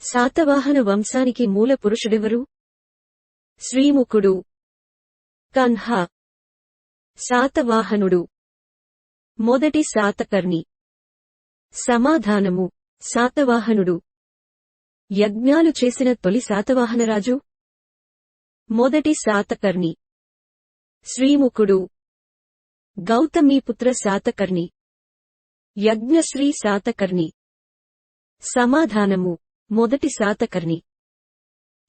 శాతవాహన వంశానికి మూల పురుషుడెవరు? శ్రీముఖుడు. కన్హ. శాతవాహనుడు. మొదటి శాతకర్ణి. సమాధానము: శాతవాహనుడు. యజ్ఞాలు చేసిన తొలి శాతవాహనరాజు? మొదటి శాతకర్ణి. శ్రీముఖుడు. గౌతమీపుత్ర శాతకర్ణి. యజ్ఞశ్రీ శాతకర్ణి. సమాధానము: మొదటి శాతకర్ణి.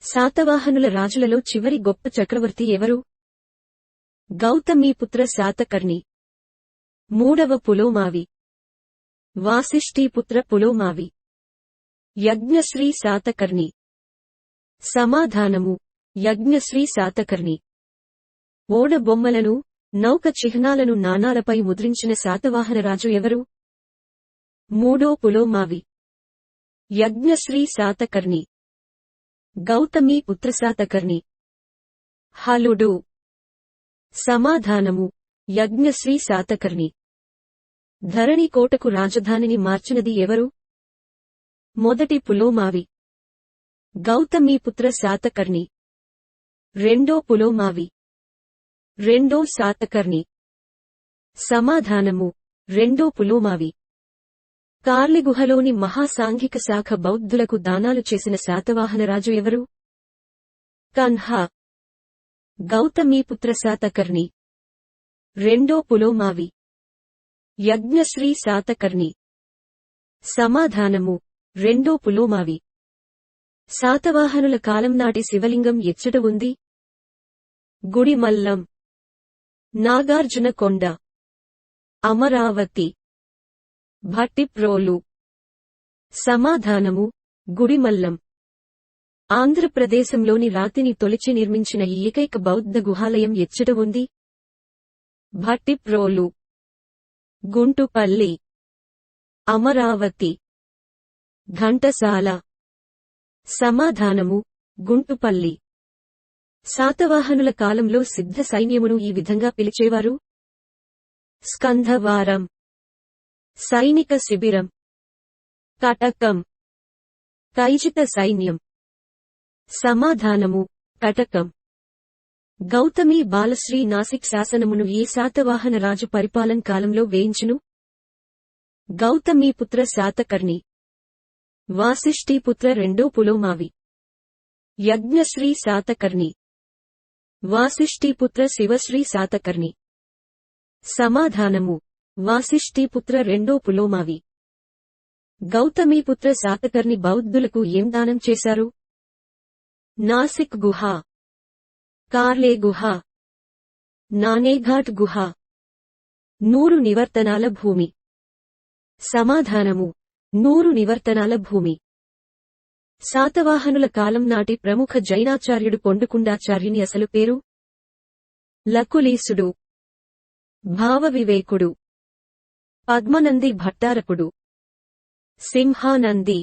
శాతవాహనుల రాజులలో చివరి గొప్ప చక్రవర్తి ఎవరు? గౌతమీపుత్ర శాతకర్ణి. మూడవ పులోమావి. వాసిష్ఠీపుత్ర పులోమావి. యజ్ఞశ్రీ శాతకర్ణి. సమాధానము: యజ్ఞశ్రీ శాతకర్ణి. ఓడ బొమ్మలను, నౌక చిహ్నాలను నాణాలపై ముద్రించిన శాతవాహనరాజు ఎవరు? మూడో పులోమావి. యజ్ఞశ్రీ శాతకర్ణి. గౌతమీ పుత్ర శాతకర్ణి. హలుడు. సమాధానము: యజ్ఞశ్రీ శాతకర్ణి. ధరణి కోటకు రాజధానిని మార్చినది ఎవరు? మొదటి పులోమావి. గౌతమీపుత్ర శాతకర్ణి. రెండో పులోమావి. రెండో శాతకర్ణి. సమాధానము: రెండో పులోమావి. కార్లిగుహలోని మహాసాంఘిక శాఖ బౌద్ధులకు దానాలు చేసిన శాతవాహనరాజు ఎవరు? కన్హ. గౌతమీపుత్ర శాతకర్ణి. రెండో పులోమావి. యజ్ఞశ్రీ శాతకర్ణి. సమాధానము: రెండో పులోమావి. శాతవాహనుల కాలం నాటి శివలింగం ఎచ్చట ఉంది? గుడిమల్లం. నాగార్జున కొండ. అమరావతి. భట్టిప్రోలు. సమాధానము: గుడిమల్లం. ఆంధ్రప్రదేశంలోని రాతిని తొలిచి నిర్మించిన ఏకైక బౌద్ధ గుహాలయం ఎచ్చట ఉంది? భట్టిప్రోలు. గుంటుపల్లి. అమరావతి. ఘంటసాల. సమాధానము: గుంటుపల్లి. శాతవాహనుల కాలంలో సిద్ధ సైన్యమును ఈ విధంగా పిలిచేవారు: స్కంధవారం. సైనిక శిబిరం. కటకం. కైజిత సైన్యం. సమాధానము: కటకం. గౌతమి బాలశ్రీ నాసిక్ శాసనమును ఏ శాతవాహన రాజు పరిపాలన కాలంలో వేయించును? గౌతమీపుత్ర శాతకర్ణి. వాసిష్ఠీపుత్ర రెండో పులోమావి. యజ్ఞశ్రీ శాతకర్ణి. వాసిష్ఠీపుత్ర శివశ్రీ శాతకర్ణి. సమాధానము: వాసిష్ఠీపుత్ర రెండో పులోమావి. గౌతమీపుత్ర శాతకర్ణి బౌద్ధులకు ఏం దానం చేశారు? నాసిక్ గుహ, కార్లే గుహ, నానేఘాట్ గుహ, 100 నివర్తనాల భూమి. సమాధానము: 100 నివర్తనాల భూమి. శాతవాహనుల కాలం నాటి ప్రముఖ జైనాచార్యుడు కొండకుండాచార్యుని అసలు పేరు? లకులీసుడు. భావవివేకుడు. పద్మనంది భట్టారకుడు. సింహానంది.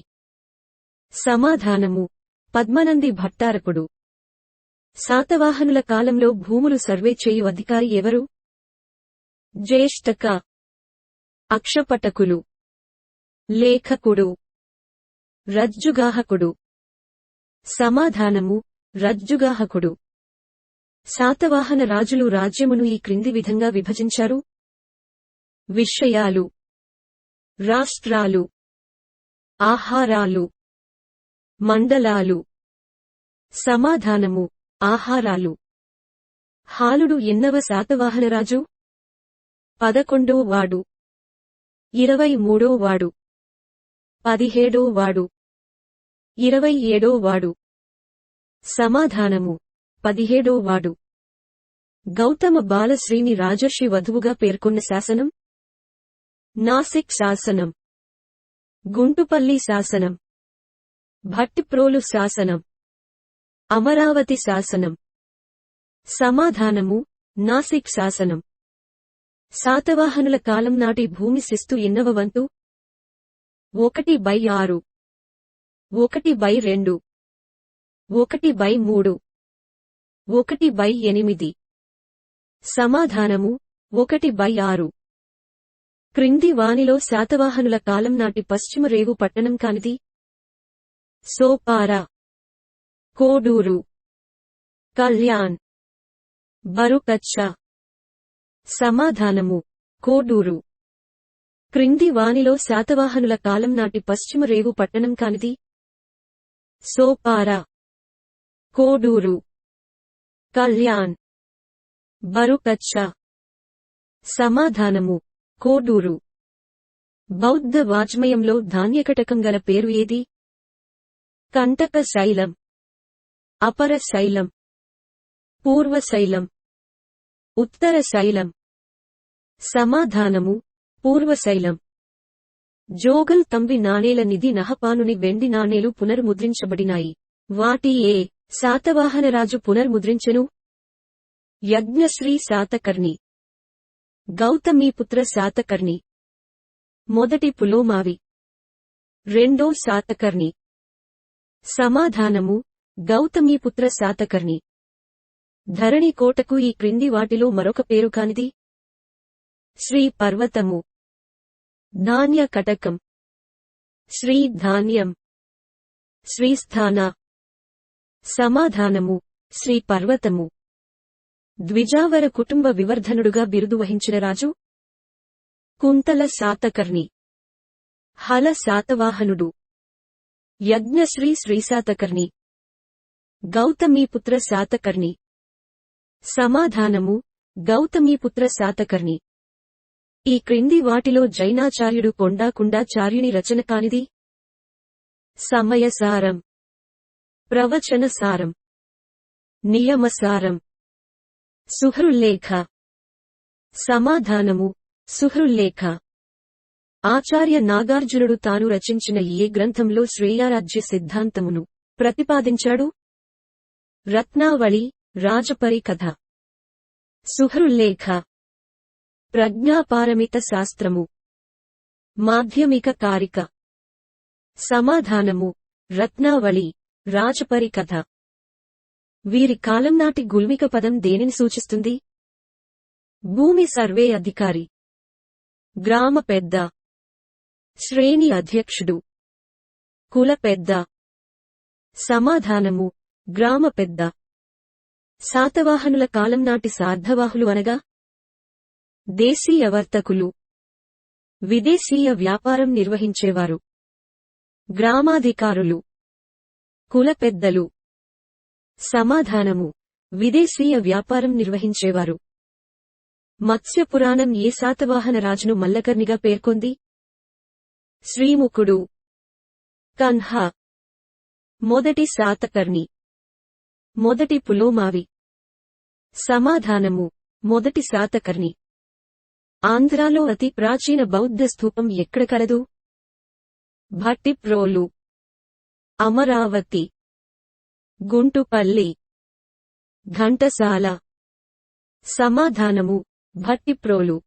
సమాధానము: పద్మనంది భట్టారకుడు. శాతవాహనుల కాలంలో భూములు సర్వే చేయు అధికారి ఎవరు? జ్యేష్ఠక. అక్షపటకులు. లేఖకుడు. రజ్జుగాహకుడు. సమాధానము: రజ్జుగాహకుడు. శాతవాహన రాజులు రాజ్యమును ఈ క్రింది విధంగా విభజించారు: విషయాలు, రాష్ట్రాలు, ఆహారాలు, మండలాలు. సమాధానము: ఆహారాలు. హాలుడు ఎన్నవ శాతవాహనరాజు? 11వ వాడు. 23వ వాడు. 17వ వాడు. 27వ వాడు. సమాధానము: 17వ వాడు. గౌతమ బాలశ్రీని రాజర్షి వధువుగా పేర్కొన్న శాసనం? నాసిక్ శాసనం, గుంటుపల్లి శాసనం, భట్టిప్రోలు శాసనం, అమరావతి శాసనం. సమాధానము: నాసిక్ శాసనం. శాతవాహనుల కాలం నాటి భూమి శిస్తు ఎన్నవ వంతు? 1/6, 1/2, 1/3, 1/8. సమాధానము: 1/6. క్రింది వానిలో శాతవాహనుల కాలం నాటి పశ్చిమ రేవు పట్టణం కానిది? సోపార, కోడూరు, కళ్యాణ్, బరుకచ్చ. సమాధానము: కోడూరు. క్రింది వానిలో శాతవాహనుల కాలం నాటి పశ్చిమ రేవు పట్టణం కానిది? సోపార, కోడూరు, కళ్యాణ్, బరుకచ్చ. సమాధానము: కోడూరు. బౌద్ధ వాజ్మయంలో ధాన్యకటకం గల పేరు ఏది? కంటక శైలం, అపర శైలం, పూర్వ శైలం, ఉత్తర శైలం. సమాధానము: పూర్వశైలం. జోగల్ తంబి నాణేల నిధి నహపానుని వెండి నాణేలు పునర్ముద్రించబడినాయి. వాటి ఏ శాతవాహనరాజు పునర్ముద్రించెను? యజ్ఞశ్రీ శాతకర్ణి, గౌతమీపుత్ర శాతకర్ణి. మొదటి పులోమావి, రెండో శాతకర్ణి. సమాధానము: గౌతమీపుత్ర శాతకర్ణి. ధరణి కోటకు ఈ క్రింది వాటిలో మరొక పేరు కానిది? శ్రీ పర్వతము, ధాన్య కటకం, శ్రీ ధాన్యం, శ్రీస్థాన. సమాధానము: శ్రీ పర్వతము. ద్విజావర కుటుంబ వివర్ధనుడుగా బిరుదు వహించిన రాజు? కుంతల శాతకర్ణి. హల శాతవాహనుడు. యజ్ఞశ్రీ శ్రీశాతకర్ణి. గౌతమీపుత్ర శాతకర్ణి. సమాధానము: గౌతమీపుత్ర శాతకర్ణి. ఈ క్రింది వాటిలో జైనాచార్యుడు కొండాకుండాచార్యుని రచన కానిది? సమయసారం, ప్రవచనసారం, నియమసారం, సుహృల్లేఖ. సమాధానము: సుహృల్లేఖ. ఆచార్య నాగార్జునుడు తాను రచించిన ఏ గ్రంథంలో శ్రేయారాజ్య సిద్ధాంతమును ప్రతిపాదించాడు? రత్నావళి, రాజపరి కథ. సుహృల్లేఖ. ప్రజ్ఞాపారమిత శాస్త్రము, మాధ్యమిక కారిక. సమాధానము: రత్నావళి, రాజపరి కథ. వీరి కాలం నాటి గుల్మిక పదం దేనిని సూచిస్తుంది? భూమి సర్వే అధికారి, గ్రామ పెద్ద, శ్రేణి అధ్యక్షుడు, కుల పెద్ద. సమాధానము: గ్రామ పెద్ద. శాతవాహనుల కాలం నాటి సార్ధవాహులు అనగా దేశీయ వర్తకులు, విదేశీయ వ్యాపారం నిర్వహించేవారు, గ్రామాధికారులు, కుల పెద్దలు. సమాధానము: విదేశీయ వ్యాపారం నిర్వహించేవారు. మత్స్యపురాణం ఏ శాతవాహన రాజును మల్లకర్ణిగా పేర్కొంది? శ్రీముఖుడు, కన్హ. మొదటి శాతకర్ణి, మొదటి పులోమావి. సమాధానము: మొదటి శాతకర్ణి. ఆంధ్రాలో అతి ప్రాచీన బౌద్ధ స్థూపం ఎక్కడ కలదు? భట్టిప్రోలు, అమరావతి, గుంటుపల్లి, ఘంటసాల. సమాధానము: భట్టిప్రోలు.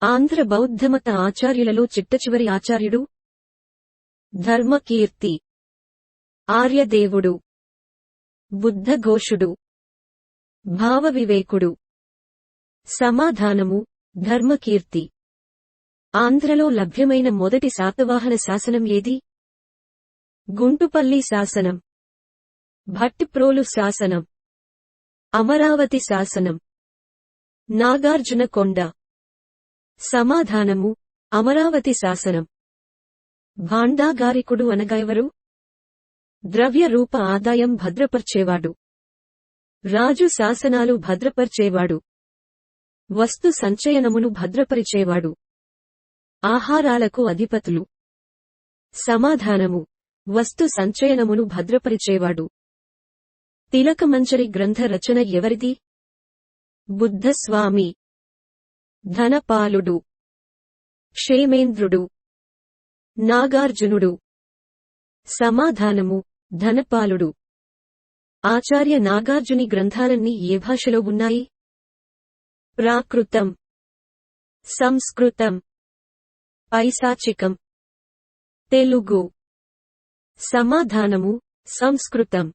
ఆంధ్ర బౌద్ధమత ఆచార్యులలో చిట్టచివరి ఆచార్యుడు? ధర్మకీర్తి, ఆర్యదేవుడు, బుద్ధఘోషుడు, భావవివేకుడు. సమాధానము: ధర్మకీర్తి. ఆంధ్రలో లభ్యమైన మొదటి శాతవాహన శాసనం ఏది? గుంటుపల్లి శాసనం, భట్టిప్రోలు శాసనం, అమరావతి శాసనం, నాగార్జున కొండ. సమాధానము: అమరావతి శాసనం. భాండాగారికుడు అనగా ఎవరు? ద్రవ్య రూప ఆదాయం భద్రపర్చేవాడు, రాజు శాసనాలు భద్రపర్చేవాడు, వస్తు సంచయనమును భద్రపరిచేవాడు, ఆహారాలకు అధిపతులు. సమాధానము: వస్తు సంచయనమును భద్రపరిచేవాడు. తిలకమంజరి గ్రంథ రచన ఎవరిది? బుద్ధస్వామి. ధనపాలుడు, క్షేమేంద్రుడు, నాగార్జునుడు. సమాధానము: ధనపాలుడు. ఆచార్య నాగార్జుని గ్రంథాలన్నీ ఏ భాషలో ఉన్నాయి? ప్రాకృతం, సంస్కృతం, పైశాచికం, తెలుగు. సమాధానము: సంస్కృతం.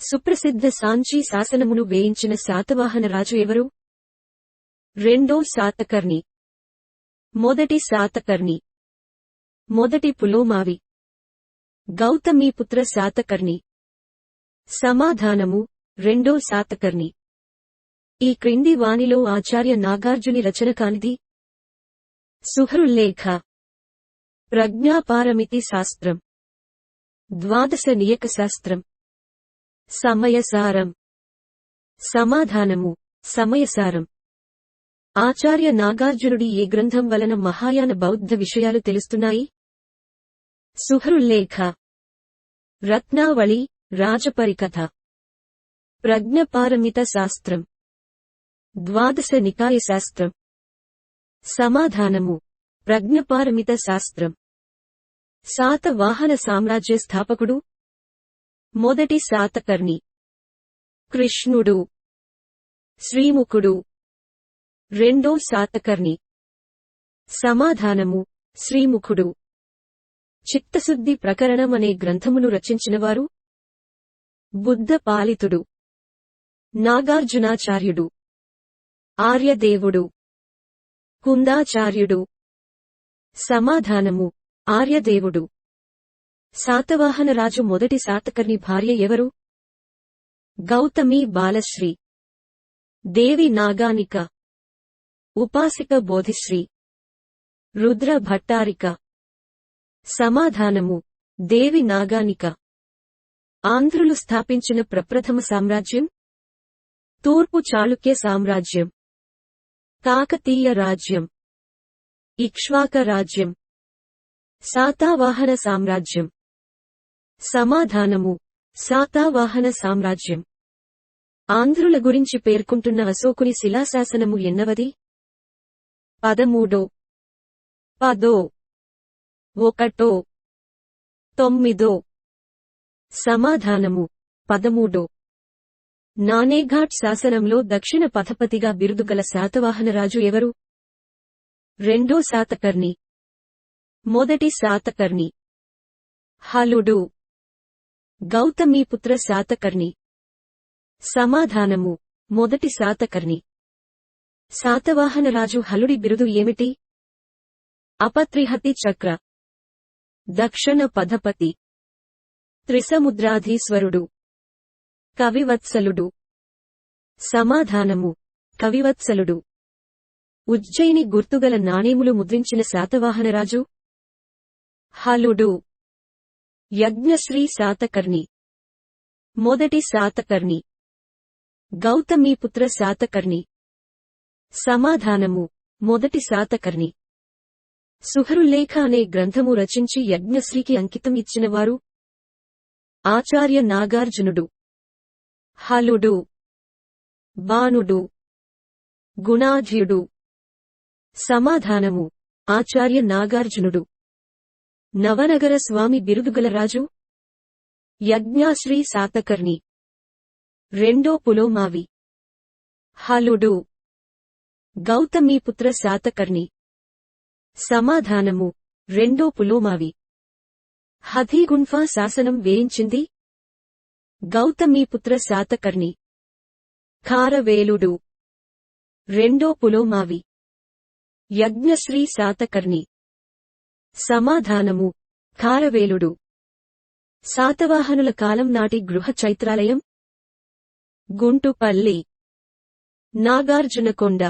సుప్రసిద్ధ సాంచీ శాసనమును వేయించిన శాతవాహన రాజు ఎవరు? రెండో శాతకర్ణి, మొదటి శాతకర్ణి, మొదటి పులోమావి. గౌతమీపుత్ర శాతకర్ణి. సమాధానము: రెండో శాతకర్ణి. ఈ క్రింది వానిలో ఆచార్య నాగార్జుని రచన కానిది? సుహృల్లేఖ, ప్రజ్ఞాపారమితి శాస్త్రం, ద్వాదశ నియక శాస్త్రం, సమయసారం. సమాధానము: సమయసారం. ఆచార్య నాగార్జునుడి ఏ గ్రంథం వలన మహాయాన బౌద్ధ విషయాలు తెలుస్తున్నాయి? సుహృల్లేఖ, రత్నావళి, రాజపరికథ, ప్రజ్ఞపారమిత శాస్త్రం, ద్వాదశ నికాయ శాస్త్రం. సమాధానము: ప్రజ్ఞపారమిత శాస్త్రం. శాతవాహన సామ్రాజ్య స్థాపకుడు? మొదటి శాతకర్ణి. కృష్ణుడు. శ్రీముఖుడు. రెండో శాతకర్ణి. సమాధానము: శ్రీముఖుడు. చిత్తశుద్ధి ప్రకరణం అనే గ్రంథమును రచించినవారు? బుద్ధ పాలితుడు. నాగార్జునాచార్యుడు. ఆర్యదేవుడు. కుందాచార్యుడు. సమాధానము: ఆర్యదేవుడు. శాతవాహనరాజు మొదటి శాతకర్ణి భార్య ఎవరు? గౌతమి బాలశ్రీ. దేవి నాగానిక. ఉపాసిక బోధిశ్రీ. రుద్ర భట్టారిక. సమాధానము: దేవి నాగానిక. ఆంధ్రులు స్థాపించిన ప్రప్రథమ సామ్రాజ్యం? తూర్పు చాళుక్య సామ్రాజ్యం, కాకతీయ రాజ్యం, ఇక్ష్వాక రాజ్యం, శాతవాహన సామ్రాజ్యం. సమాధానము: శాతవాహన సామ్రాజ్యం. ఆంధ్రుల గురించి పేర్కొంటున్న అశోకుని శిలాశాసనము ఎన్నవది? 13, 10, 1, 9. సమాధానము: 13. నానేఘాట్ శాసనంలో దక్షిణ పథపతిగా బిరుదుగల శాతవాహనరాజు ఎవరు? రెండో శాతకర్ణి. మొదటి శాతకర్ణి. హలుడు. గౌతమీపుత్ర శాతకర్ణి. సమాధానము: మొదటి శాతకర్ణి. శాతవాహనరాజు హలుడి బిరుదు ఏమిటి? అపత్రిహతి చక్ర, దక్షిణ పథపతి, త్రిసముద్రాధీశ్వరుడు, కవివత్సలుడు. సమాధానము: కవివత్సలుడు. ఉజ్జయిని గుర్తుగల నాణేములు ముద్రించిన శాతవాహనరాజు? హలుడు. యజ్ఞశ్రీ శాతకర్ణి. మొదటి శాతకర్ణి. గౌతమీపుత్ర శాతకర్ణి. సమాధానము: మొదటి శాతకర్ణి. సుహృల్లేఖ అనే గ్రంథము రచించి యజ్ఞశ్రీకి అంకితం ఇచ్చినవారు? ఆచార్య నాగార్జునుడు. హలుడు. బాణుడు. గుణాఢ్యుడు. సమాధానము: ఆచార్య నాగార్జునుడు. నవనగర స్వామి బిరుదుగల రాజు? యజ్ఞాశ్రీ శాతకర్ణి. రెండో పులోమావి. హలుడు. గౌతమీపుత్ర శాతకర్ణి. సమాధానము: రెండో పులోమావి. హథీగుంఫా శాసనం వేయించింది? గౌతమీపుత్ర శాతకర్ణి. ఖారవేలుడు. రెండో పులోమావి. యజ్ఞశ్రీ శాతకర్ణి. సమాధానము: ఖారవేలుడు. శాతవాహనుల కాలం నాటి గృహ చైత్రాలయం? గుంటుపల్లి, నాగార్జునకొండ,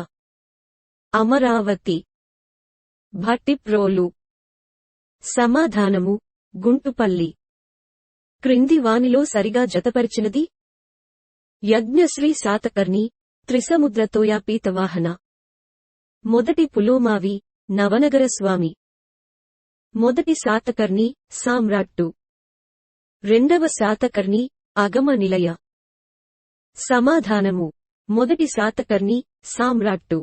అమరావతి, భట్టిప్రోలు. సమాధానము: గుంటుపల్లి. క్రింది వానిలో సరిగా జతపరిచినది? యజ్ఞశ్రీ శాతకర్ణి, త్రిసముద్రతోయాపీతవాహన. మొదటి పులోమావి, నవనగర స్వామి. మొదటి శాతకర్ణి, సామ్రాట్టు. రెండవ శాతకర్ణి, అగమ నిలయ. సమాధానము: మొదటి శాతకర్ణి, సామ్రాట్టు.